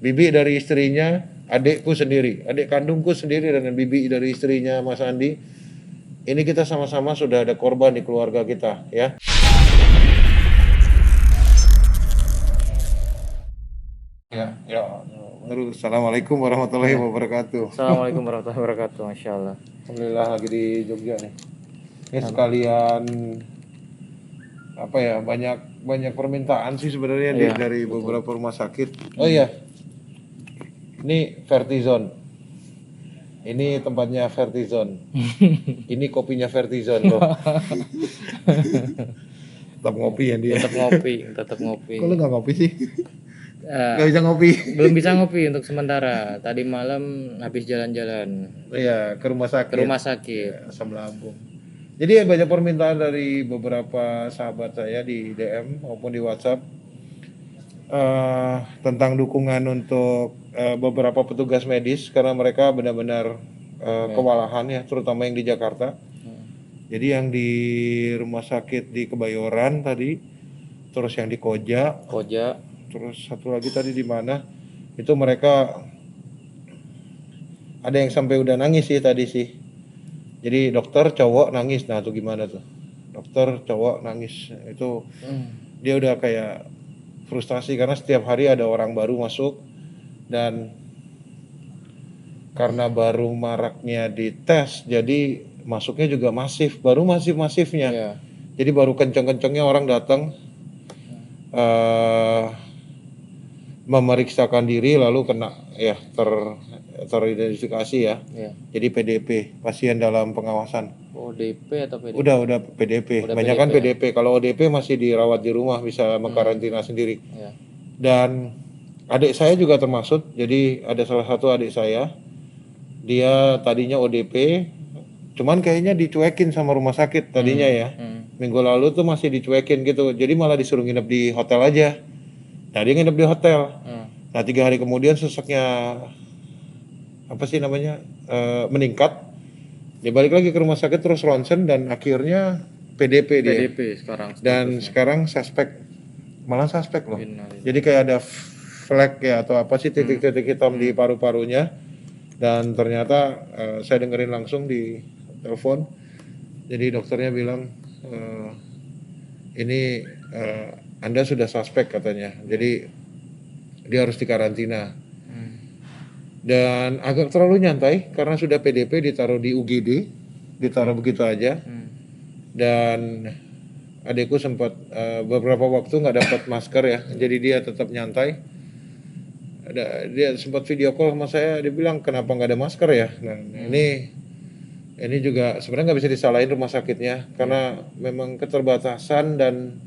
bibi dari istrinya, adikku sendiri, adik kandungku sendiri dengan bibi dari istrinya Mas Andi. Ini kita sama-sama sudah ada korban di keluarga kita, ya. Ya. Baru Assalamualaikum warahmatullahi wabarakatuh. Assalamualaikum warahmatullahi wabarakatuh. Masya Allah. Alhamdulillah lagi di Jogja nih. Ini sekalian apa ya, banyak permintaan sih sebenarnya dari beberapa rumah sakit. Oh iya, ini Vertizon. Ini tempatnya Vertizon. Ini kopinya Vertizon loh. Tetap ngopi ya dia. Tetap ngopi. Kok lu nggak ngopi sih? Nggak bisa ngopi. Belum bisa ngopi untuk sementara. Tadi malam habis jalan-jalan. Iya, ke rumah sakit. Ya, asam lambung. Jadi banyak permintaan dari beberapa sahabat saya di DM maupun di WhatsApp tentang dukungan untuk beberapa petugas medis karena mereka benar-benar kewalahan ya, terutama yang di Jakarta. Jadi yang di rumah sakit di Kebayoran tadi, terus yang di Koja, terus satu lagi tadi di mana? Itu mereka ada yang sampai udah nangis sih tadi sih. Jadi dokter cowok nangis, nah tuh gimana tuh? Dokter cowok nangis, itu dia udah kayak frustasi karena setiap hari ada orang baru masuk dan karena baru maraknya dites, jadi masuknya juga masif, baru masifnya. Jadi baru kenceng-kencengnya orang datang memeriksakan diri lalu kena ya teridentifikasi ya. Jadi PDP, pasien dalam pengawasan. ODP atau PDP? Udah PDP. Banyakan PDP. Kalau ODP masih dirawat di rumah, bisa mengkarantina sendiri. Dan adik saya juga termasuk. Jadi ada salah satu adik saya, dia tadinya ODP, cuman kayaknya dicuekin sama rumah sakit tadinya ya. Minggu lalu tuh masih dicuekin gitu. Jadi malah disuruh nginep di hotel aja. Nah dia nginep di hotel. Nah 3 hari kemudian sesaknya meningkat. Dia balik lagi ke rumah sakit terus ronsen dan akhirnya PDP dia. Sekarang. Dan sekarang malah suspek loh. Jadi kayak ada flag ya atau apa sih titik-titik hitam di paru-parunya. Dan ternyata saya dengerin langsung di telepon. Jadi dokternya bilang ini Anda sudah suspek katanya. Jadi dia harus dikarantina. Dan agak terlalu nyantai karena sudah PDP ditaruh di UGD, ditaruh begitu aja. Dan adikku sempat beberapa waktu nggak dapat masker ya, jadi dia tetap nyantai. Dia sempat video call sama saya, dia bilang kenapa nggak ada masker ya. Nah ini juga sebenarnya nggak bisa disalahin rumah sakitnya karena memang keterbatasan dan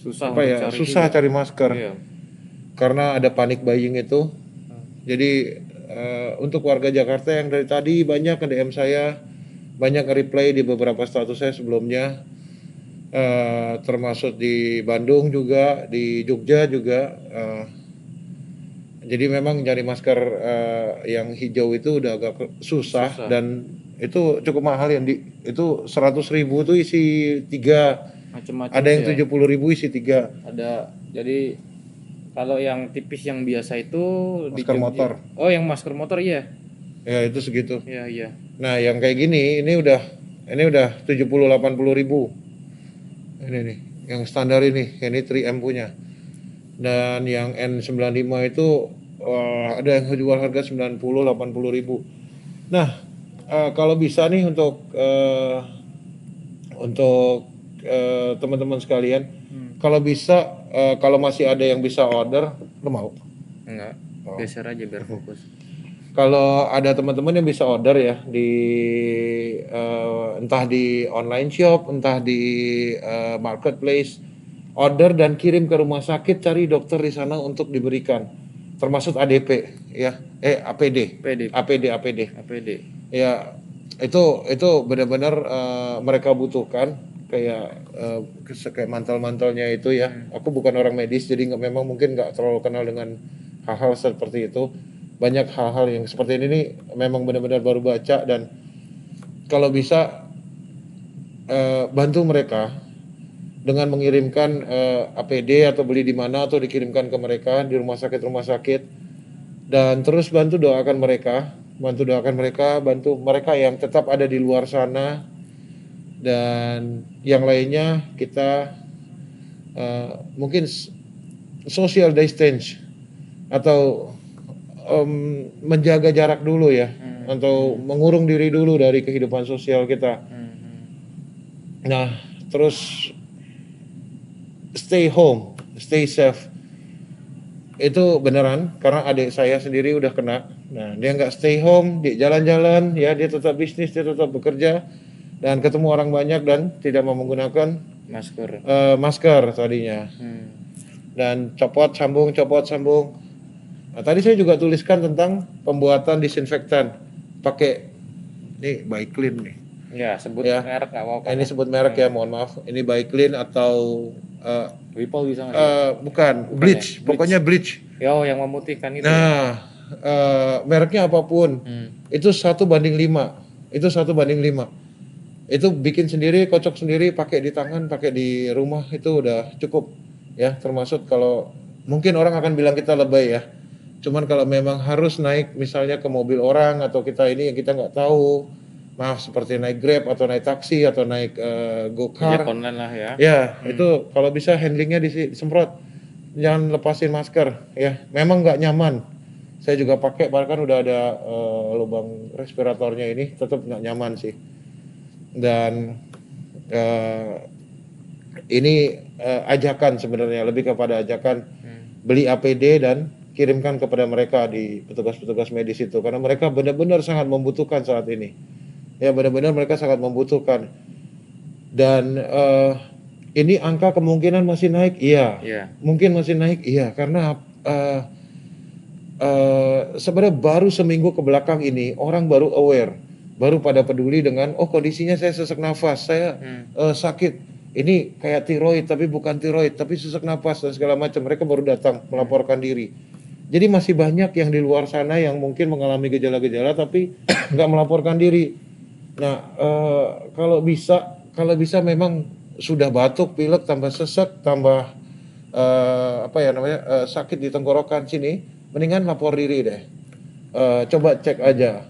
susah cari masker. Karena ada panic buying itu. Jadi untuk warga Jakarta yang dari tadi banyak ke DM saya, banyak reply di beberapa status saya sebelumnya, termasuk di Bandung juga, di Jogja juga. Jadi memang cari masker yang hijau itu udah agak susah. Dan itu cukup mahal ya, itu 100.000 tuh isi 3. Macam-macam. Ada yang 70.000 isi 3. Ada. Jadi kalau yang tipis yang biasa itu masker motor. Oh, yang masker motor iya. Ya itu segitu. Iya. Nah yang kayak gini ini udah 70-80 ribu. Ini nih yang standar ini 3M punya. Dan yang N95 itu ada yang jual harga 90-80 ribu. Nah kalau bisa nih untuk teman-teman sekalian, kalau bisa kalau masih ada yang bisa order, lo mau? Enggak, geser aja biar fokus. Kalau ada teman-teman yang bisa order ya di entah di online shop, entah di marketplace, order dan kirim ke rumah sakit, cari dokter di sana untuk diberikan, termasuk ADP ya, APD. Ya itu benar-benar mereka butuhkan. Kayak mantel-mantelnya itu ya. Aku bukan orang medis jadi memang mungkin nggak terlalu kenal dengan hal-hal seperti itu. Banyak hal-hal yang seperti ini nih memang benar-benar baru baca, dan kalau bisa bantu mereka dengan mengirimkan APD atau beli di mana atau dikirimkan ke mereka di rumah sakit Dan terus bantu doakan mereka, bantu mereka yang tetap ada di luar sana, dan yang lainnya kita mungkin social distance atau menjaga jarak dulu ya, atau mengurung diri dulu dari kehidupan sosial kita. Nah, terus stay home, stay safe. Itu beneran karena adik saya sendiri udah kena. Nah, dia nggak stay home, dia jalan-jalan, ya dia tetap bisnis, dia tetap bekerja dan ketemu orang banyak dan tidak mau menggunakan masker tadinya. Dan copot sambung. Nah, tadi saya juga tuliskan tentang pembuatan disinfektan pakai ini Biclean nih. Ya, sebut Ya. merek nggak apa-apa. Ini sebut merek ya, mohon maaf. Ini Biclean atau Wipol bisa nggak sih? bukan bleach, ya? pokoknya bleach. Yo, yang memutihkan itu. Nah, mereknya apapun, itu 1:5. Itu 1:5. Itu bikin sendiri, kocok sendiri, pakai di tangan, pakai di rumah, itu udah cukup ya. Termasuk kalau mungkin orang akan bilang kita lebay ya. Cuman kalau memang harus naik misalnya ke mobil orang atau kita ini yang kita nggak tahu, maaf seperti naik Grab atau naik taksi atau naik go-kart. Online lah ya. Ya, itu kalau bisa handlingnya disemprot. Jangan lepasin masker ya. Memang nggak nyaman. Saya juga pakai, bahkan udah ada lubang respiratornya ini, tetap nggak nyaman sih. Dan ini ajakan sebenarnya, lebih kepada ajakan beli APD dan kirimkan kepada mereka di petugas-petugas medis itu, karena mereka benar-benar sangat membutuhkan saat ini. Ya, benar-benar mereka sangat membutuhkan. Dan ini angka kemungkinan masih naik, iya. Mungkin masih naik, iya, karena sebenarnya baru seminggu ke belakang ini orang baru aware, baru pada peduli dengan kondisinya saya sesak nafas, saya sakit, ini kayak tiroid tapi bukan tiroid, tapi sesak nafas dan segala macam. Mereka baru datang melaporkan diri. Jadi masih banyak yang di luar sana yang mungkin mengalami gejala-gejala tapi nggak melaporkan diri. Nah, kalau bisa memang sudah batuk, pilek, tambah sesak, tambah sakit di tenggorokan sini, mendingan lapor diri deh. Coba cek aja.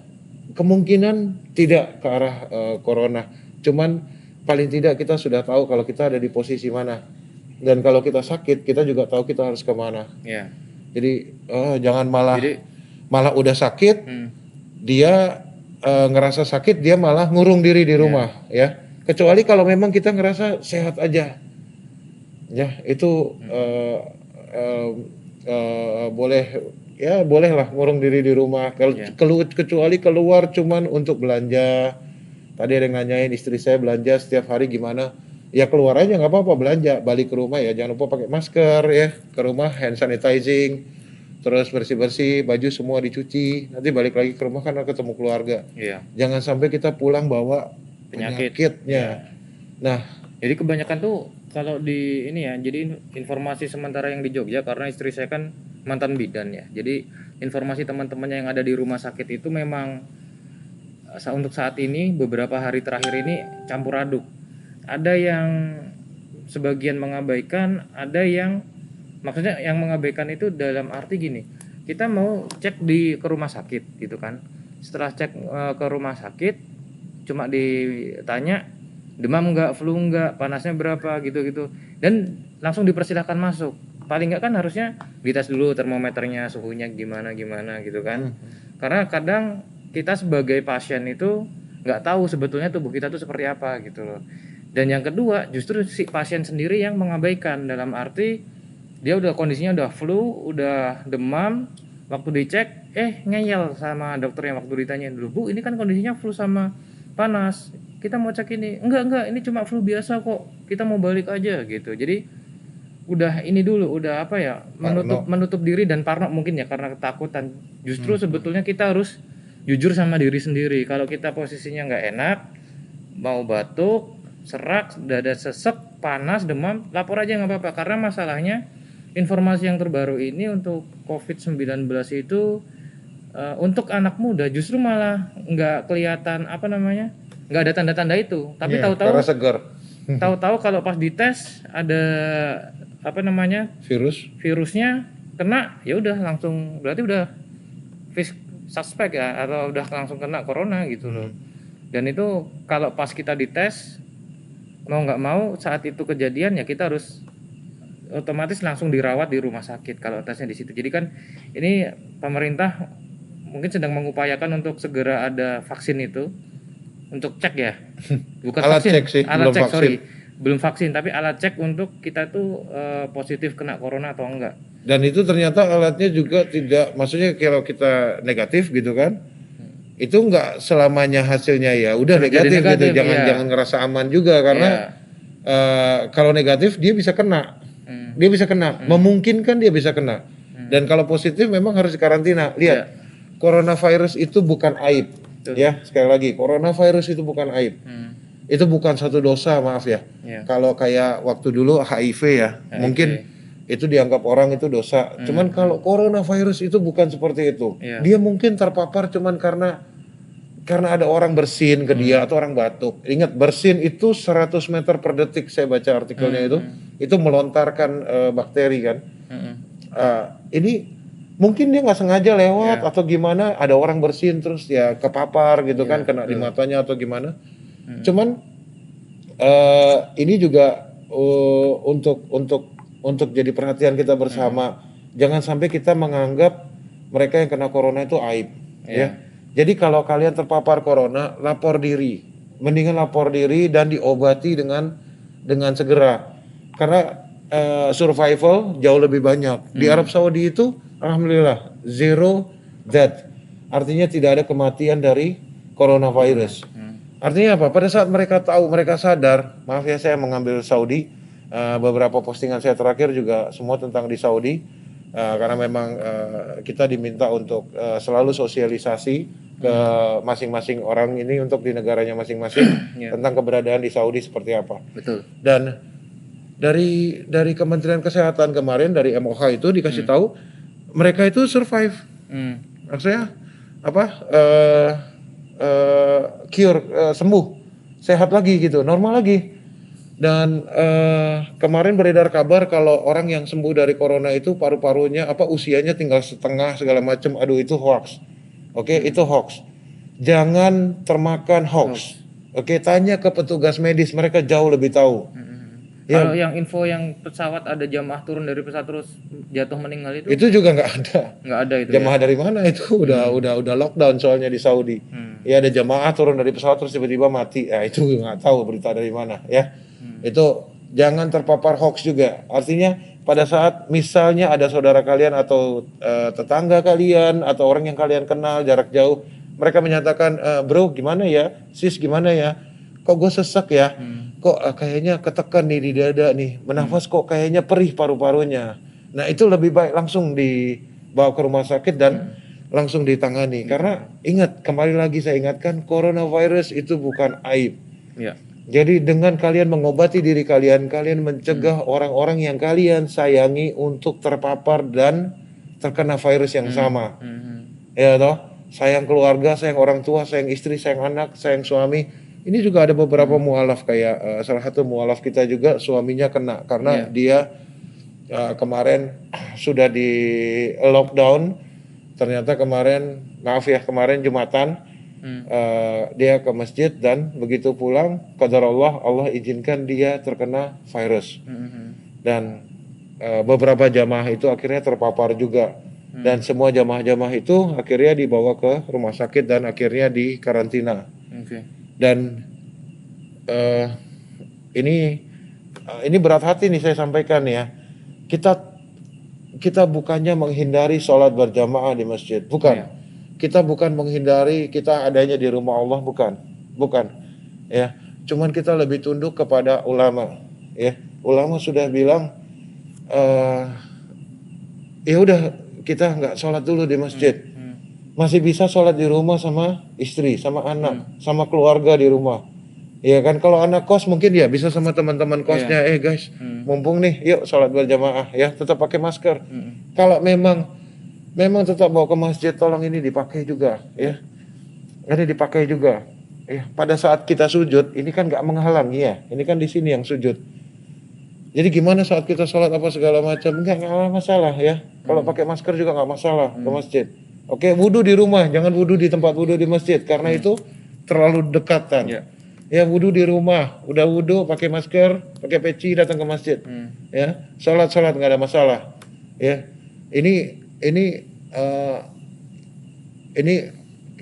Kemungkinan tidak ke arah corona, cuman paling tidak kita sudah tahu kalau kita ada di posisi mana. Dan kalau kita sakit, kita juga tahu kita harus kemana. Jadi jangan malah udah sakit, dia ngerasa sakit, dia malah ngurung diri di rumah, ya. Kecuali kalau memang kita ngerasa sehat aja, ya itu bolehlah ngurung diri di rumah. Kecuali keluar cuman untuk belanja. Tadi ada yang nanyain istri saya belanja setiap hari gimana? Ya keluar aja nggak apa-apa, belanja, balik ke rumah ya jangan lupa pakai masker ya, ke rumah hand sanitizing, terus bersih-bersih, baju semua dicuci, nanti balik lagi ke rumah karena ketemu keluarga. Jangan sampai kita pulang bawa penyakitnya. Nah, jadi kebanyakan tuh kalau di ini ya, jadi informasi sementara yang di Jogja, karena istri saya kan mantan bidan ya. Jadi informasi teman-temannya yang ada di rumah sakit itu memang untuk saat ini beberapa hari terakhir ini campur aduk. Ada yang sebagian mengabaikan, ada yang maksudnya yang mengabaikan itu dalam arti gini, kita mau cek ke rumah sakit gitu kan, setelah cek ke rumah sakit cuma ditanya demam enggak, flu enggak, panasnya berapa gitu-gitu, dan langsung dipersilahkan masuk. Paling enggak kan harusnya dites dulu termometernya, suhunya gimana gitu kan. Karena kadang kita sebagai pasien itu nggak tahu sebetulnya tubuh kita tuh seperti apa gitu loh. Dan yang kedua justru si pasien sendiri yang mengabaikan, dalam arti dia udah kondisinya udah flu, udah demam, waktu dicek ngeyel sama dokter yang waktu ditanyain dulu, Bu ini kan kondisinya flu sama panas, kita mau cek ini, enggak ini cuma flu biasa kok, kita mau balik aja gitu. Jadi udah ini dulu, udah apa ya, menutup diri dan parno mungkin ya karena ketakutan. Justru sebetulnya kita harus jujur sama diri sendiri. Kalau kita posisinya nggak enak, mau batuk, serak, dada sesek, panas, demam, lapor aja nggak apa-apa. Karena masalahnya informasi yang terbaru ini untuk COVID-19 itu untuk anak muda justru malah nggak kelihatan nggak ada tanda-tanda itu. Tapi tahu-tahu karena segar. Tahu-tahu kalau pas dites ada virusnya kena, ya udah langsung berarti udah suspek ya atau udah langsung kena corona gitu loh. Dan itu kalau pas kita dites mau nggak mau saat itu kejadian ya kita harus otomatis langsung dirawat di rumah sakit kalau tesnya di situ. Jadi kan ini pemerintah mungkin sedang mengupayakan untuk segera ada vaksin itu untuk cek ya. Bukan Alat vaksin, cek sih, alat belum cek vaksin. sorry. Belum vaksin tapi alat cek untuk kita tuh positif kena corona atau enggak. Dan itu ternyata alatnya juga tidak, maksudnya kalau kita negatif gitu kan, itu nggak selamanya hasilnya ya udah Terus jadi negatif, gitu. negatif, Jangan iya. jangan ngerasa aman juga karena kalau negatif dia bisa kena, dia bisa kena, memungkinkan dia bisa kena. Dan kalau positif memang harus dikarantina. Lihat, Iya. coronavirus itu bukan aib, ya sekali lagi, coronavirus itu bukan aib. Itu bukan satu dosa, maaf ya. Iya. Kalau kayak waktu dulu HIV ya, mungkin itu dianggap orang itu dosa. Cuman kalau coronavirus itu bukan seperti itu. Iya. Dia mungkin terpapar cuman karena ada orang bersin ke dia atau orang batuk. Ingat, bersin itu 100 meter per detik, saya baca artikelnya itu melontarkan bakteri kan. Ini mungkin dia nggak sengaja lewat atau gimana, ada orang bersin terus ya kepapar gitu kan, kena di matanya atau gimana. Cuman ini juga untuk jadi perhatian kita bersama. Jangan sampai kita menganggap mereka yang kena corona itu aib, ya. Jadi kalau kalian terpapar corona, lapor diri. Mendingan lapor diri dan diobati dengan segera. Karena survival jauh lebih banyak. Di Arab Saudi itu alhamdulillah zero death. Artinya tidak ada kematian dari coronavirus. Artinya apa? Pada saat mereka tahu, mereka sadar, maaf ya saya mengambil Saudi, beberapa postingan saya terakhir juga semua tentang di Saudi, karena memang kita diminta untuk selalu sosialisasi ke masing-masing orang ini untuk di negaranya masing-masing tentang keberadaan di Saudi seperti apa. Betul. Dan dari Kementerian Kesehatan kemarin, dari MOH itu dikasih tahu mereka itu survive. Maksudnya apa? Cure, sembuh, sehat lagi gitu, normal lagi. Dan kemarin beredar kabar kalau orang yang sembuh dari corona itu paru-parunya usianya tinggal setengah segala macam. Aduh, itu hoax. Oke, itu hoax. Jangan termakan hoax. Oke, tanya ke petugas medis, mereka jauh lebih tahu. Kalau yang info yang pesawat ada jamaah turun dari pesawat terus jatuh meninggal itu juga nggak ada. Nggak ada itu. Jamaah dari mana itu? Udah lockdown soalnya di Saudi. Ya ada jamaah turun dari pesawat terus tiba-tiba mati. Ya itu nggak tahu berita dari mana ya. Itu jangan terpapar hoax juga. Artinya pada saat misalnya ada saudara kalian atau tetangga kalian atau orang yang kalian kenal jarak jauh, mereka menyatakan, bro gimana ya, sis gimana ya, kok gue sesek ya, kok kayaknya ketekan nih di dada nih, menafas kok kayaknya perih paru-parunya. Nah itu lebih baik langsung dibawa ke rumah sakit dan langsung ditangani. Karena ingat, kembali lagi saya ingatkan, coronavirus itu bukan aib. Ya. Jadi dengan kalian mengobati diri kalian, kalian mencegah orang-orang yang kalian sayangi untuk terpapar dan terkena virus yang sama. Ya toh, sayang keluarga, sayang orang tua, sayang istri, sayang anak, sayang suami. Ini juga ada beberapa mualaf, kayak salah satu mualaf kita juga suaminya kena karena dia kemarin sudah di lockdown. Ternyata kemarin, maaf ya, kemarin Jumatan dia ke masjid dan begitu pulang, qadarullah Allah izinkan dia terkena virus. Dan beberapa jamaah itu akhirnya terpapar juga. Dan semua jamaah-jamaah itu akhirnya dibawa ke rumah sakit dan akhirnya dikarantina. Dan ini berat hati nih saya sampaikan ya. Kita bukannya menghindari sholat berjamaah di masjid, bukan. Kita bukan menghindari kita adanya di rumah Allah, bukan. Ya, cuman kita lebih tunduk kepada ulama. Ya, ulama sudah bilang, ya udah kita nggak sholat dulu di masjid. Masih bisa sholat di rumah sama istri, sama anak, sama keluarga di rumah. Ya kan, kalau anak kos mungkin ya bisa sama teman-teman kosnya, guys, mumpung nih, yuk sholat berjamaah ya, tetap pakai masker. Kalau memang tetap bawa ke masjid, tolong ini dipakai juga ya. Ini dipakai juga. Ya, pada saat kita sujud, ini kan nggak menghalangi ya. Ini kan di sini yang sujud. Jadi gimana saat kita sholat apa segala macam, nggak masalah ya. Kalau pakai masker juga nggak masalah ke masjid. Oke, wudhu di rumah, jangan wudhu di tempat wudhu di masjid karena itu terlalu dekatan. Ya. Ya, wudhu di rumah, udah wudhu pakai masker, pakai peci datang ke masjid. Ya, sholat nggak ada masalah. Ya, ini ini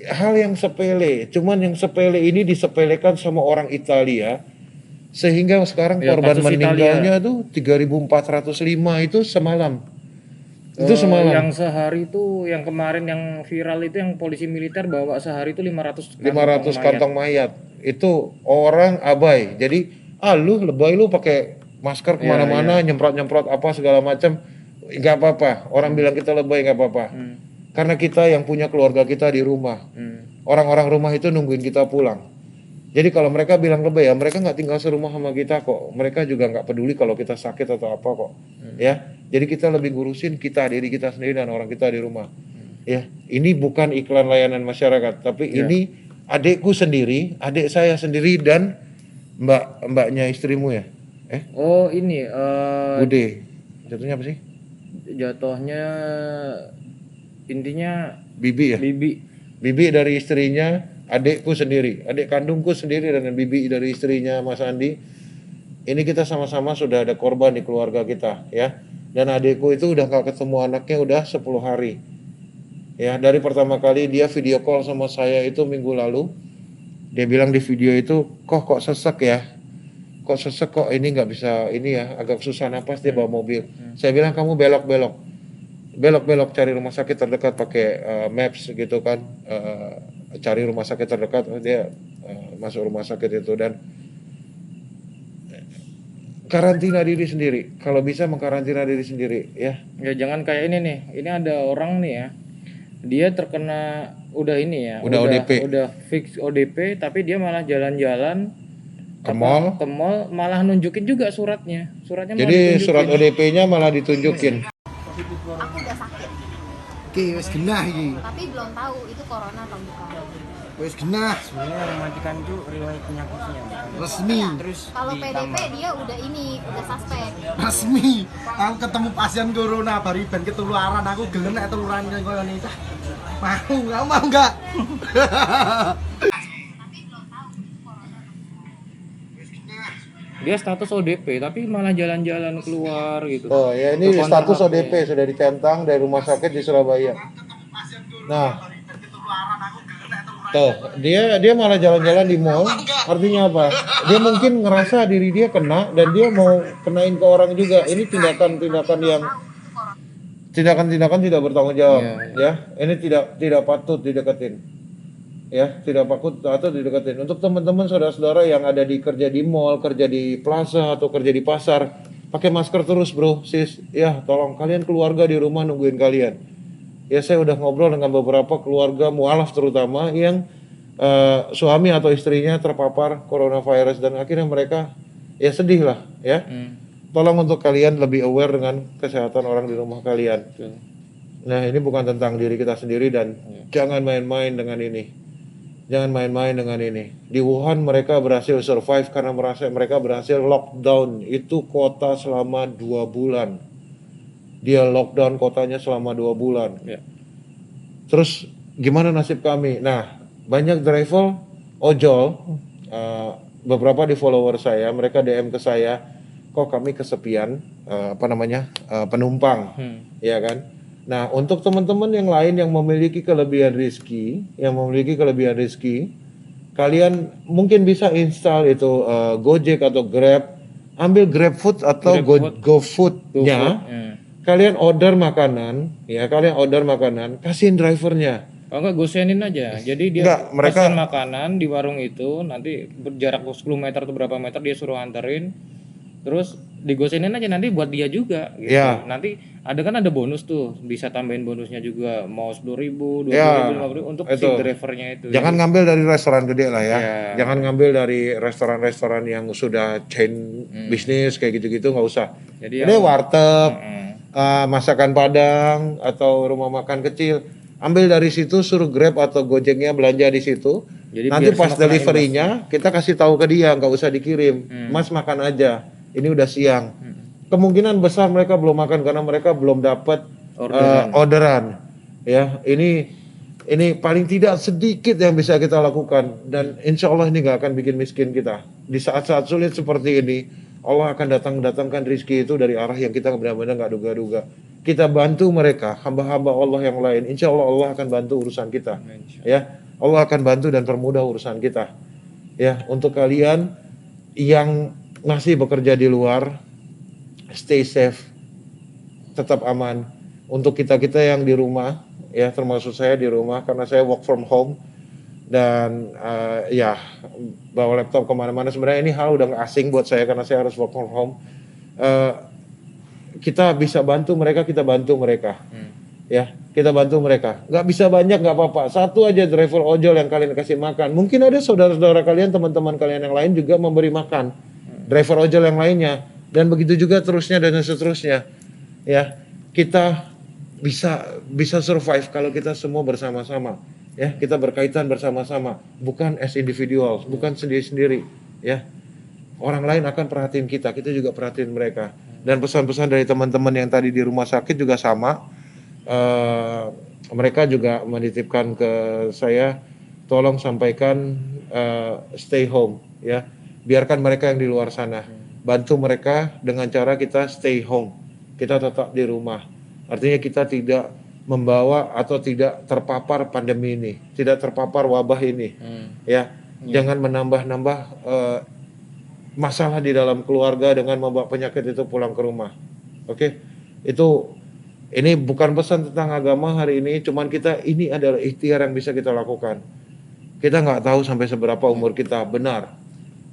hal yang sepele, cuman yang sepele ini disepelekan sama orang Italia sehingga sekarang Ya, korban kasus meninggalnya tuh 3.405 itu semalam. Itu semalam. Yang sehari itu, yang kemarin yang viral itu yang polisi militer bawa sehari itu 500 500 mayat. kantong mayat. Itu orang abai. Jadi, lu lebay lu pakai masker kemana-mana, nyemprot-nyemprot apa segala macam, nggak apa-apa. Orang bilang kita lebay nggak apa-apa. Karena kita yang punya keluarga kita di rumah. Orang-orang rumah itu nungguin kita pulang. Jadi kalau mereka bilang lebay ya, mereka nggak tinggal serumah sama kita kok. Mereka juga nggak peduli kalau kita sakit atau apa kok. Ya, jadi kita lebih ngurusin kita, diri kita sendiri dan orang kita di rumah. Ya, ini bukan iklan layanan masyarakat, tapi ini adikku sendiri, adik saya sendiri dan mbaknya istrimu ya. Oh ini Bude. Jatuhnya apa sih? jatuhnya intinya Bibi ya. Bibi Dari istrinya, adikku sendiri, adik kandungku sendiri dan bibi dari istrinya Mas Andi. Ini kita sama-sama sudah ada korban di keluarga kita ya. Dan adikku itu udah gak ketemu anaknya udah 10 hari. Ya, dari pertama kali dia video call sama saya itu minggu lalu. Dia bilang di video itu, kok sesek ya? Kok sesek kok ini nggak bisa ini ya, agak susah napas dia bawa mobil. Saya bilang kamu belok cari rumah sakit terdekat pakai maps gitu kan. Cari rumah sakit terdekat, dia masuk rumah sakit itu dan karantina diri sendiri. Kalau bisa mengkarantina diri sendiri ya. Ya jangan kayak ini nih. Ini ada orang nih ya. Dia terkena udah ini ya. Udah ODP. Udah fix ODP tapi dia malah jalan-jalan Ke mall. ke mall malah nunjukin juga suratnya. Suratnya malah Jadi ditunjukin. surat ODP-nya malah ditunjukin. Aku udah sakit, Oke, wis genah iki. tapi belum tahu itu corona atau bukan. Wis genah, Sebenarnya mematikan itu riwayat penyakitnya, bukan? resmi. Terus Kalau PDP ditambah. dia udah suspek. Resmi. Aku ketemu pasien corona bari ben ketularan, aku gelem nek ketularan koyo ngene. Mau enggak? Dia status ODP tapi malah jalan-jalan keluar gitu. Oh ya, ini Ke status kontak ODP sudah dicentang dari rumah sakit di Surabaya. Nah, tuh dia malah jalan-jalan di mall. Artinya apa? Dia mungkin ngerasa diri dia kena dan dia mau kenain ke orang juga. Ini tindakan-tindakan yang tindakan tidak bertanggung jawab. Ya, ini tidak patut dideketin. Ya, tidak patut dideketin. Untuk teman-teman saudara-saudara yang ada kerja di mall, kerja di plaza atau kerja di pasar, pakai masker terus, bro, sis. Ya, tolong kalian keluarga di rumah nungguin kalian. Ya, saya udah ngobrol dengan beberapa keluarga mualaf terutama yang suami atau istrinya terpapar coronavirus dan akhirnya mereka ya sedih lah, ya. Tolong untuk kalian lebih aware dengan kesehatan orang di rumah kalian. Nah, ini bukan tentang diri kita sendiri dan jangan main-main dengan ini. Jangan main-main dengan ini. Di Wuhan mereka berhasil survive karena mereka berhasil lockdown itu kota selama 2 bulan. Dia lockdown kotanya selama 2 bulan. Ya. Terus gimana nasib kami? Nah, banyak driver ojol, beberapa di follower saya, mereka DM ke saya, kok kami kesepian, penumpang, ya kan? Nah, untuk teman-teman yang lain yang memiliki kelebihan rezeki, kalian mungkin bisa install itu Gojek atau Grab, ambil GrabFood atau GoFood-nya. Kalian order makanan, kasihin drivernya. Oh enggak, gosenin aja. Jadi dia Enggak, mereka- pesan makanan di warung itu, nanti berjarak 10 meter atau berapa meter dia suruh anterin. Terus digosenin aja nanti buat dia juga gitu. Ya. Nanti ada bonus tuh, bisa tambahin bonusnya juga, mau 10.000, 20.000, Ya, 50.000 untuk itu. si drivernya itu. Jangan ngambil dari restoran gede lah ya. Ya. Jangan ngambil dari restoran-restoran yang sudah chain bisnis kayak gitu-gitu, nggak usah. Jadi Ini warteg, masakan Padang atau rumah makan kecil. Ambil dari situ, suruh Grab atau Gojeknya belanja di situ. Jadi Nanti biar pas sama kena deliverynya kita kasih tahu ke dia, nggak usah dikirim. Mas makan aja. Ini udah siang. Kemungkinan besar mereka belum makan karena mereka belum dapat orderan. Ya, ini paling tidak sedikit yang bisa kita lakukan, dan insya Allah ini gak akan bikin miskin kita. Di saat-saat sulit seperti ini, Allah akan datangkan rizki itu dari arah yang kita benar-benar gak duga-duga. Kita bantu mereka, hamba-hamba Allah yang lain, insya Allah Allah akan bantu urusan kita. Ya, Allah akan bantu dan permudah urusan kita. Ya, untuk kalian yang masih bekerja di luar, stay safe, tetap aman. Untuk kita-kita yang di rumah, ya termasuk saya di rumah karena saya work from home, dan ya bawa laptop kemana-mana. Sebenarnya ini hal udah gak asing buat saya karena saya harus work from home. Kita bisa bantu mereka, kita bantu mereka. Ya, kita bantu mereka. Gak bisa banyak gak apa-apa. Satu aja driver ojol yang kalian kasih makan. Mungkin ada saudara-saudara kalian, teman-teman kalian yang lain juga memberi makan driver ojol yang lainnya, dan begitu juga terusnya dan seterusnya. Ya, kita bisa survive kalau kita semua bersama-sama. Ya, kita berkaitan bersama-sama, bukan as individuals, bukan sendiri-sendiri. Ya, orang lain akan perhatiin kita juga perhatiin mereka. Dan pesan-pesan dari teman-teman yang tadi di rumah sakit juga sama. Mereka juga menitipkan ke saya, tolong sampaikan stay home. Ya, biarkan mereka yang di luar sana, bantu mereka dengan cara kita stay home. Kita tetap di rumah. Artinya kita tidak membawa atau tidak terpapar pandemi ini, tidak terpapar wabah ini. Ya, jangan menambah-nambah masalah di dalam keluarga dengan membawa penyakit itu pulang ke rumah. Oke, ini bukan pesan tentang agama hari ini, cuman ini adalah ikhtiar yang bisa kita lakukan. Kita nggak tahu sampai seberapa umur kita, benar.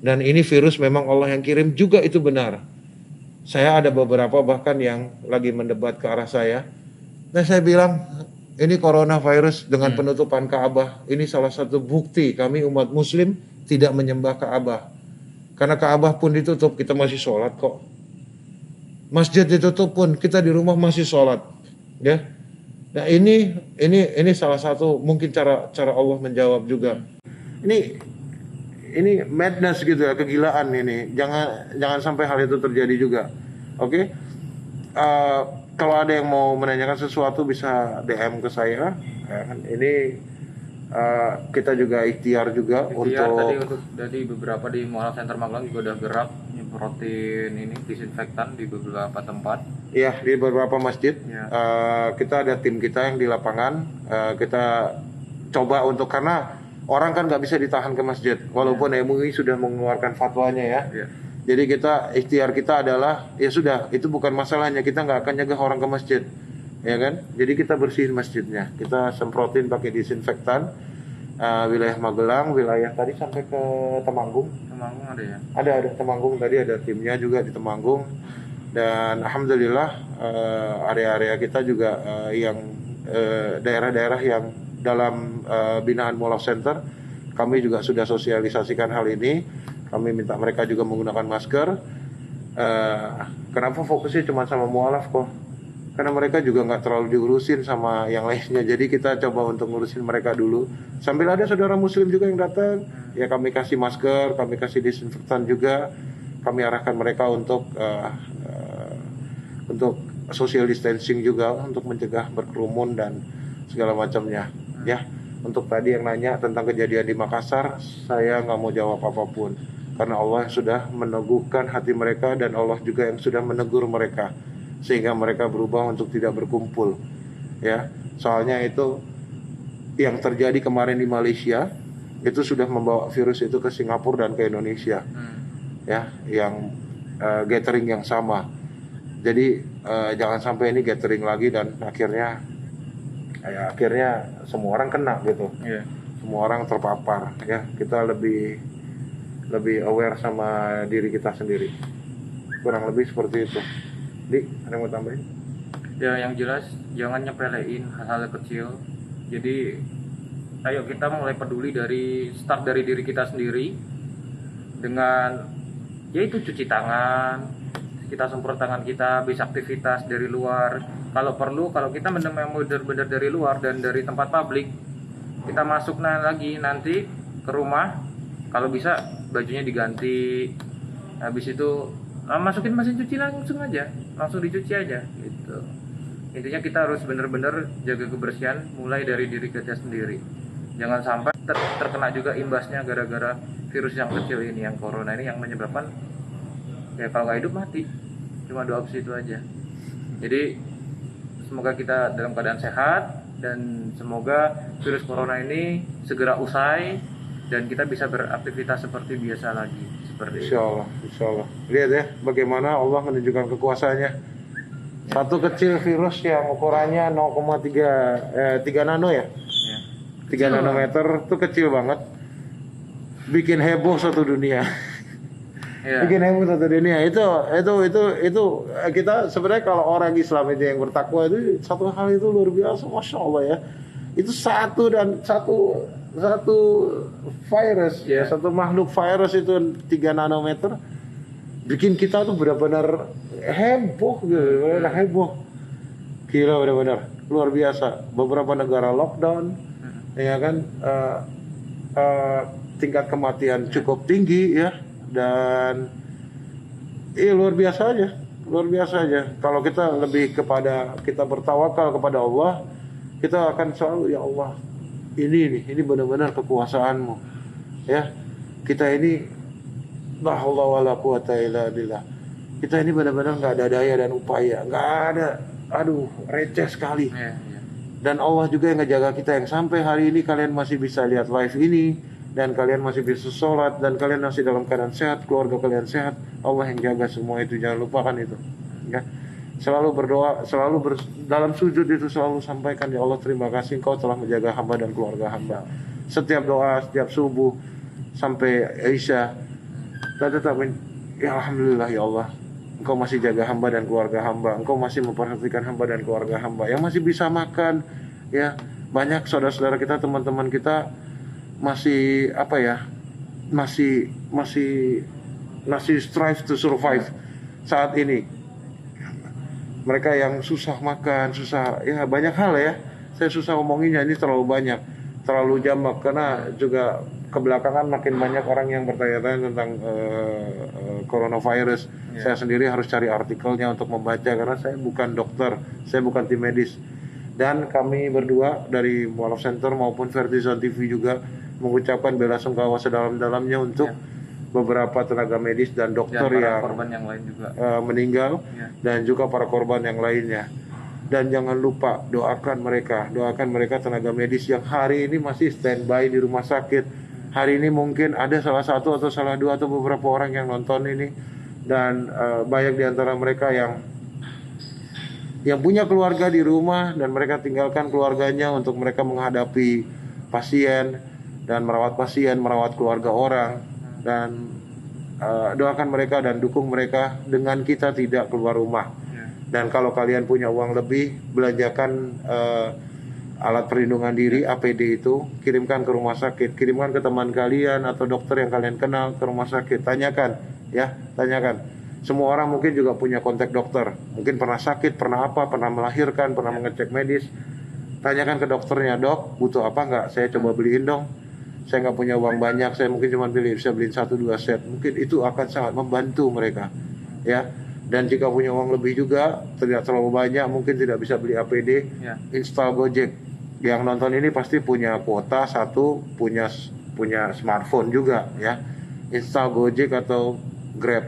Dan ini virus memang Allah yang kirim juga, itu benar. Saya ada beberapa bahkan yang lagi mendebat ke arah saya. Nah, saya bilang, ini coronavirus dengan penutupan Ka'bah, ini salah satu bukti kami umat muslim tidak menyembah Ka'bah. Karena Ka'bah pun ditutup, kita masih sholat kok. Masjid ditutup pun kita di rumah masih sholat. Ya. Nah, ini salah satu mungkin cara Allah menjawab juga. Ini madness gitu ya, kegilaan ini. Jangan sampai hal itu terjadi juga. Oke? Kalau ada yang mau menanyakan sesuatu bisa DM ke saya. Ini kita juga ikhtiar juga untuk tadi beberapa di Mualaf Center Magelang juga udah gerak nyemprotin ini disinfektan di beberapa tempat. Iya, di beberapa masjid. Ya. Kita ada tim kita yang di lapangan. Kita coba untuk, karena orang kan nggak bisa ditahan ke masjid, walaupun MUI sudah mengeluarkan fatwanya ya. Jadi ikhtiar kita adalah, ya sudah, itu bukan masalahnya, kita nggak akan nyegah orang ke masjid, ya kan? Jadi kita bersihin masjidnya, kita semprotin pakai disinfektan. Wilayah Magelang, wilayah tadi sampai ke Temanggung. Temanggung ada ya? Ada Temanggung, tadi ada timnya juga di Temanggung. Dan alhamdulillah area-area kita juga yang daerah-daerah yang dalam binaan Mualaf Center, kami juga sudah sosialisasikan hal ini. Kami minta mereka juga menggunakan masker. Kenapa fokusnya cuma sama Mualaf kok? Karena mereka juga nggak terlalu diurusin sama yang lainnya. Jadi kita coba untuk ngurusin mereka dulu. Sambil ada saudara muslim juga yang datang, ya kami kasih masker, kami kasih disinfektan juga. Kami arahkan mereka untuk social distancing juga, untuk mencegah berkerumun dan segala macamnya. Ya, untuk tadi yang nanya tentang kejadian di Makassar, saya nggak mau jawab apapun. Karena Allah sudah meneguhkan hati mereka, dan Allah juga yang sudah menegur mereka, sehingga mereka berubah untuk tidak berkumpul. Ya, soalnya itu yang terjadi kemarin di Malaysia, itu sudah membawa virus itu ke Singapura dan ke Indonesia. Ya, yang gathering yang sama. Jadi jangan sampai ini gathering lagi dan akhirnya semua orang kena gitu. Semua orang terpapar. Ya, kita lebih aware sama diri kita sendiri. Kurang lebih seperti itu. Di, ada yang mau tambahin? Ya, yang jelas jangan nyepelein hal-hal kecil. Jadi ayo kita mulai peduli dari diri kita sendiri, dengan yaitu cuci tangan, kita semprot tangan kita, bisa aktivitas dari luar. Kalau perlu, kalau kita memang benar-benar dari luar dan dari tempat publik, kita masuk lagi nanti ke rumah, kalau bisa bajunya diganti, habis itu masukin mesin cuci langsung aja, langsung dicuci aja gitu. Intinya kita harus benar-benar jaga kebersihan mulai dari diri kita sendiri. Jangan sampai terkena juga imbasnya gara-gara virus yang kecil ini, yang corona ini, yang menyebabkan ya kalau nggak hidup mati. Cuma 2 opsi itu aja. Jadi semoga kita dalam keadaan sehat dan semoga virus corona ini segera usai dan kita bisa beraktivitas seperti biasa lagi. Seperti itu. Insya Allah. Lihat ya bagaimana Allah menunjukkan kekuasaannya. Satu kecil virus yang ukurannya 0,3 nano ya. Ya. 3 nanometer itu kecil banget. Bikin heboh satu dunia. Ya. Bikin heboh satu dunia. Itu kita sebenarnya kalau orang Islam itu yang bertakwa itu satu hal itu luar biasa, Masya Allah ya. Itu satu virus ya, satu makhluk virus itu 3 nanometer bikin kita tuh benar-benar heboh gitu, benar heboh. Gila benar-benar luar biasa. Beberapa negara lockdown, ya kan, tingkat kematian cukup tinggi ya, dan luar biasa aja. Kalau kita lebih kepada kita bertawakal kepada Allah, kita akan selalu ya Allah, ini benar-benar kekuasaanmu ya. Kita ini la haula wala quwata illa billah. Kita ini benar-benar nggak ada daya dan upaya, nggak ada, receh sekali. Dan Allah juga yang ngejaga kita, yang sampai hari ini kalian masih bisa lihat live ini, dan kalian masih bisa sholat, dan kalian masih dalam keadaan sehat, keluarga kalian sehat. Allah yang jaga semua itu, jangan lupakan itu ya. Selalu berdoa, dalam sujud itu selalu sampaikan, ya Allah terima kasih Engkau telah menjaga hamba dan keluarga hamba. Setiap doa, setiap subuh sampai Isya, ya Alhamdulillah ya Allah, Engkau masih jaga hamba dan keluarga hamba. Engkau masih memperhatikan hamba dan keluarga hamba yang masih bisa makan ya. Banyak saudara-saudara kita, teman-teman kita masih masih strive to survive saat ini. Mereka yang susah makan, susah ya, banyak hal ya. Saya susah ngomonginnya, ini terlalu banyak, terlalu jamak, karena juga kebelakangan makin banyak orang yang bertanya-tanya tentang coronavirus. Saya sendiri harus cari artikelnya untuk membaca, karena saya bukan dokter, saya bukan tim medis. Dan kami berdua dari Mualaf Center maupun Vertizon TV juga mengucapkan bela sungkawa sedalam-dalamnya untuk beberapa tenaga medis dan dokter yang korban yang lain juga meninggal, dan juga para korban yang lainnya. Dan jangan lupa doakan mereka tenaga medis yang hari ini masih standby di rumah sakit. Hari ini mungkin ada salah satu atau salah dua atau beberapa orang yang nonton ini, dan banyak di antara mereka yang punya keluarga di rumah, dan mereka tinggalkan keluarganya untuk mereka menghadapi pasien dan merawat pasien, merawat keluarga orang. Dan doakan mereka dan dukung mereka dengan kita tidak keluar rumah. Dan kalau kalian punya uang lebih, belanjakan alat perlindungan diri APD itu, kirimkan ke rumah sakit, kirimkan ke teman kalian atau dokter yang kalian kenal ke rumah sakit. Tanyakan. Semua orang mungkin juga punya kontak dokter, mungkin pernah sakit, pernah melahirkan, pernah mengecek medis. Tanyakan ke dokternya, dok butuh apa nggak, saya coba beliin dong. Saya nggak punya uang banyak, saya mungkin cuma bisa beliin 1-2 set. Mungkin itu akan sangat membantu mereka ya. Dan jika punya uang lebih juga, tidak terlalu banyak, mungkin tidak bisa beli APD, install Gojek. Yang nonton ini pasti punya kuota, punya smartphone juga ya. Install Gojek atau Grab.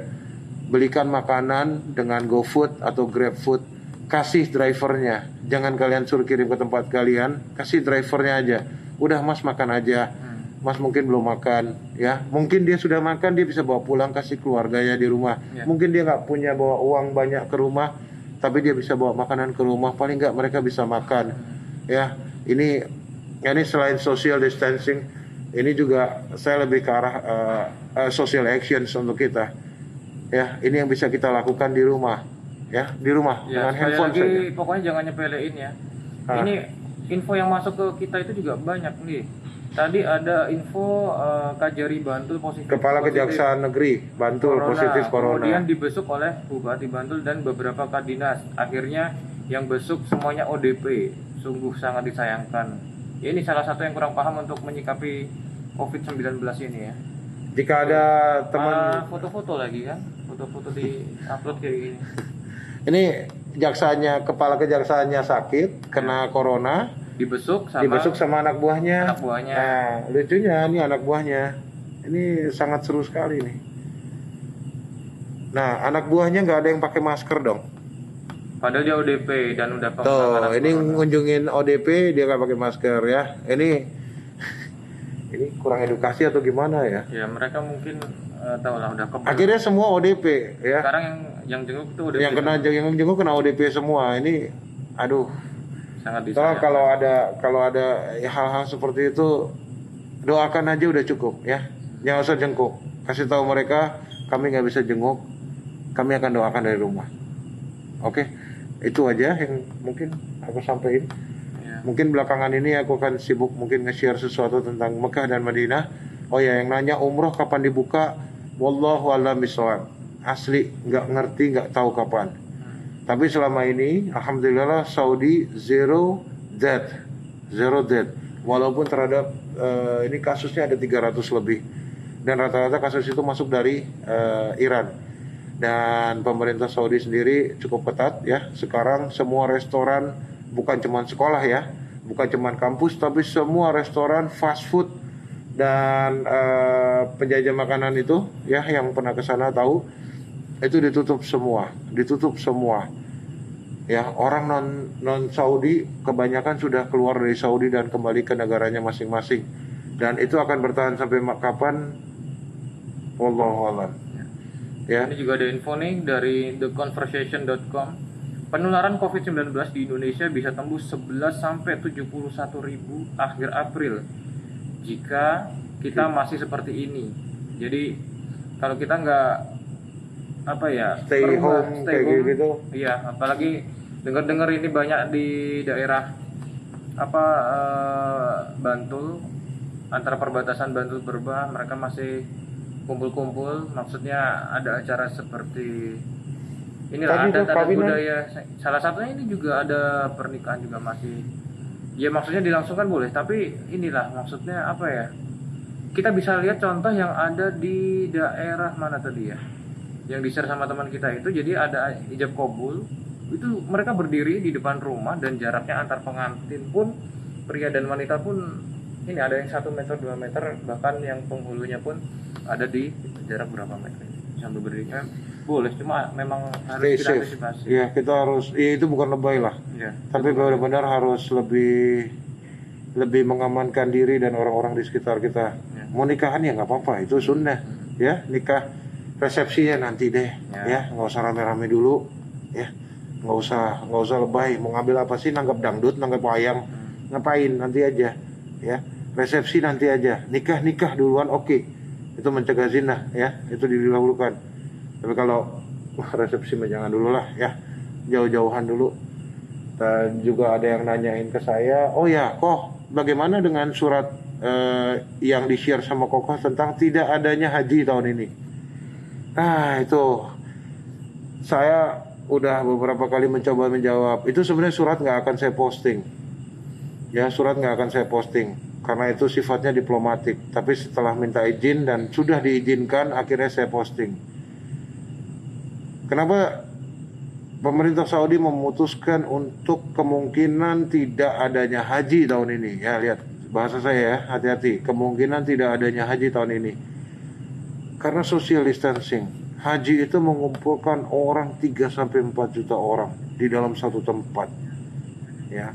Belikan makanan dengan GoFood atau GrabFood. Kasih drivernya, jangan kalian suruh kirim ke tempat kalian, kasih drivernya aja. Udah mas makan aja. Mas mungkin belum makan ya, mungkin dia sudah makan, dia bisa bawa pulang kasih keluarganya di rumah. Mungkin dia nggak punya bawa uang banyak ke rumah, tapi dia bisa bawa makanan ke rumah, paling nggak mereka bisa makan ya. Ini selain social distancing, ini juga saya lebih ke arah social actions untuk kita ya. Ini yang bisa kita lakukan di rumah ya, dengan handphone lagi, saja. pokoknya jangan nyepelein ya. Ini info yang masuk ke kita itu juga banyak nih. Tadi ada info Kajari Bantul positif. Kepala Kejaksaan Negeri Bantul positif corona. Kemudian dibesuk oleh Bupati Bantul dan beberapa Kadinas. Akhirnya yang besuk semuanya ODP. Sungguh sangat disayangkan. Ini salah satu yang kurang paham untuk menyikapi COVID-19 ini ya. Jika ada teman foto-foto lagi kan, foto-foto di upload kayak gini. Ini kepala kejaksaannya sakit kena corona, dibesuk sama anak buahnya. Nah, lucunya ini anak buahnya. Ini sangat seru sekali nih. Nah, anak buahnya nggak ada yang pakai masker dong. Padahal dia ODP dan udah Tuh, ini ngunjungin ODP dia nggak pakai masker ya. Ini kurang edukasi atau gimana ya? Ya mereka mungkin tahu lah udah kebal. Akhirnya semua ODP ya. Sekarang yang jenguk tuh ODP. Yang jenguk kena ODP semua. Ini aduh. Sangat Soalnya disayangkan. kalau ada hal-hal seperti itu doakan aja udah cukup ya. Jangan usah jenguk. Kasih tahu mereka kami nggak bisa jenguk. Kami akan doakan dari rumah. Oke. Itu aja yang mungkin aku sampaikan. Ya. Mungkin belakangan ini aku akan sibuk mungkin nge-share sesuatu tentang Mekah dan Madinah. Oh ya, yang nanya umroh kapan dibuka? Wallahu a'lam bishawab. Asli nggak ngerti, nggak tahu kapan. Tapi selama ini alhamdulillah Saudi zero death. Walaupun terhadap ini kasusnya ada 300 lebih. Dan rata-rata kasus itu masuk dari Iran. Dan pemerintah Saudi sendiri cukup ketat ya. Sekarang semua restoran bukan cuma sekolah ya, bukan cuma kampus, tapi semua restoran, fast food dan penjajah makanan itu ya yang pernah ke sana tahu itu ditutup semua. Ya, orang non Saudi kebanyakan sudah keluar dari Saudi dan kembali ke negaranya masing-masing. Dan itu akan bertahan sampai kapan? Wallahu a'lam. Ya. Ini juga ada info nih dari theconversation.com. Penularan COVID-19 di Indonesia bisa tembus 11 sampai 71 ribu akhir April jika kita masih seperti ini. Jadi kalau kita nggak Stay home kayak gitu. Iya, apalagi dengar-dengar ini banyak di daerah Bantul, antara perbatasan Bantul Berbah, mereka masih kumpul-kumpul, maksudnya ada acara seperti inilah adat budaya. Salah satunya ini juga ada pernikahan juga masih. Ya maksudnya dilangsungkan boleh, tapi inilah maksudnya apa ya? Kita bisa lihat contoh yang ada di daerah mana tadi ya? Yang di-share sama teman kita itu, jadi ada ijab kabul. Itu mereka berdiri di depan rumah dan jaraknya antar pengantin pun pria dan wanita pun ini ada yang 1 meter 2 meter, bahkan yang penghulunya pun ada di jarak berapa meter sambil berdiri. Boleh, cuma memang harus kita antisipasi. Ya, kita harus, ya itu bukan lebay lah. Ya, tapi benar-benar harus lebih mengamankan diri dan orang-orang di sekitar kita. Ya. Mau nikahan ya nggak apa-apa, itu sunnah. Ya, nikah resepsinya nanti deh. Ya, nggak usah rame-rame dulu. Ya, nggak usah lebay. Mau ngambil apa sih? Nanggap dangdut, nanggap wayang, ngapain? Nanti aja. Ya, resepsi nanti aja. Nikah duluan, oke. Itu mencegah zina ya, itu didahulukan. Tapi kalau resepsi jangan dulu lah ya, jauh-jauhan dulu. Dan juga ada yang nanyain ke saya, oh ya kok bagaimana dengan surat yang di-share sama Kokoh tentang tidak adanya haji tahun ini? Nah itu saya udah beberapa kali mencoba menjawab. Itu sebenarnya surat nggak akan saya posting. Ya, surat nggak akan saya posting karena itu sifatnya diplomatik. Tapi setelah minta izin dan sudah diizinkan, akhirnya saya posting. Kenapa pemerintah Saudi memutuskan untuk kemungkinan tidak adanya haji tahun ini? Ya, lihat bahasa saya ya, hati-hati. Kemungkinan tidak adanya haji tahun ini karena social distancing. Haji itu mengumpulkan orang 3-4 juta orang di dalam satu tempat. Ya,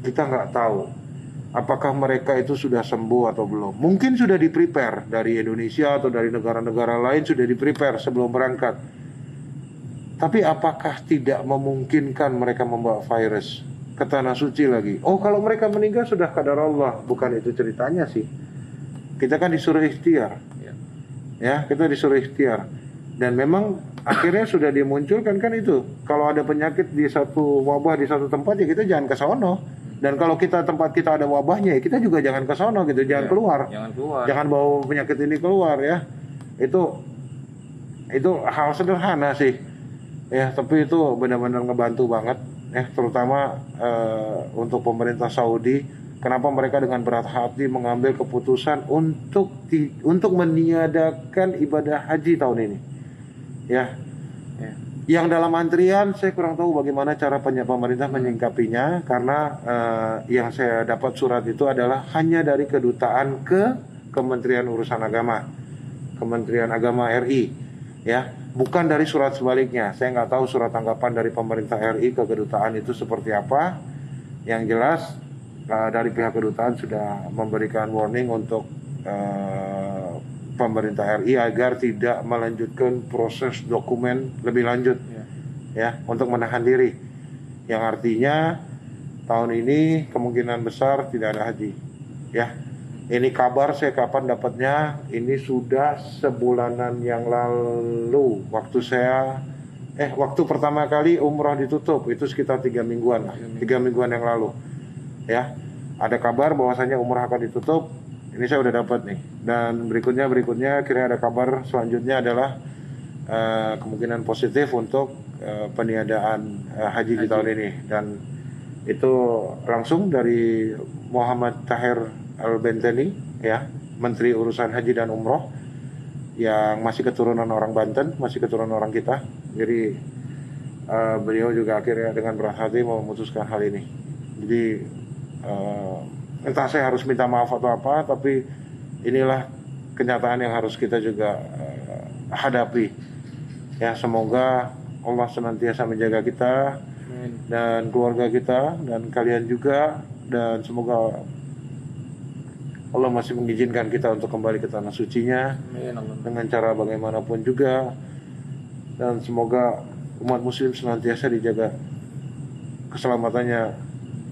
kita nggak tahu apakah mereka itu sudah sembuh atau belum. Mungkin sudah di-prepare dari Indonesia atau dari negara-negara lain, sudah di-prepare sebelum berangkat. Tapi apakah tidak memungkinkan mereka membawa virus ke tanah suci lagi? Oh, kalau mereka meninggal sudah qadar Allah. Bukan itu ceritanya sih. Kita kan disuruh ikhtiar. Ya, kita disuruh ikhtiar. Dan memang akhirnya sudah dimunculkan kan itu. Kalau ada penyakit di satu wabah di satu tempat ya kita jangan ke sono. Dan kalau tempat kita ada wabahnya ya kita juga jangan ke sono gitu, jangan keluar. Jangan bawa penyakit ini keluar ya. Itu hal sederhana sih. Ya, tapi itu benar-benar ngebantu banget ya, terutama untuk pemerintah Saudi. Kenapa mereka dengan berat hati mengambil keputusan untuk meniadakan ibadah haji tahun ini? Ya. Yang dalam antrian saya kurang tahu bagaimana cara pemerintah menyingkapinya, karena yang saya dapat surat itu adalah hanya dari kedutaan ke Kementerian Urusan Agama, Kementerian Agama RI, ya, bukan dari surat sebaliknya. Saya nggak tahu surat tanggapan dari pemerintah RI ke kedutaan itu seperti apa. Yang jelas dari pihak kedutaan sudah memberikan warning untuk pemerintah RI agar tidak melanjutkan proses dokumen lebih lanjut, ya, untuk menahan diri, yang artinya tahun ini kemungkinan besar tidak ada haji, ya. Ini kabar saya kapan dapatnya, ini sudah sebulanan yang lalu waktu waktu pertama kali umroh ditutup, itu sekitar 3 mingguan lah, 3 mingguan yang lalu, ya, ada kabar bahwasanya umroh akan ditutup. Ini saya udah dapat nih. Dan berikutnya kira ada kabar selanjutnya adalah kemungkinan positif untuk peniadaan haji di tahun ini. Dan itu langsung dari Muhammad Tahir Al-Benteni, ya, Menteri Urusan Haji dan Umroh, yang masih keturunan orang Banten, masih keturunan orang kita. Jadi beliau juga akhirnya dengan berat hati memutuskan hal ini. Jadi entah saya harus minta maaf atau apa, tapi inilah kenyataan yang harus kita juga hadapi. Ya, semoga Allah senantiasa menjaga kita dan keluarga kita dan kalian juga, dan semoga Allah masih mengizinkan kita untuk kembali ke tanah sucinya dengan cara bagaimanapun juga, dan semoga umat muslim senantiasa dijaga keselamatannya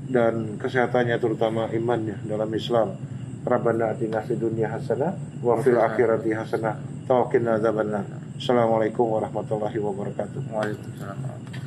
dan kesehatannya, terutama imannya dalam Islam. Rabbana atina fid dunya hasanah wa fil akhirati hasanah wa qina adzabannar. Assalamualaikum warahmatullahi wabarakatuh. Waalaikumsalam.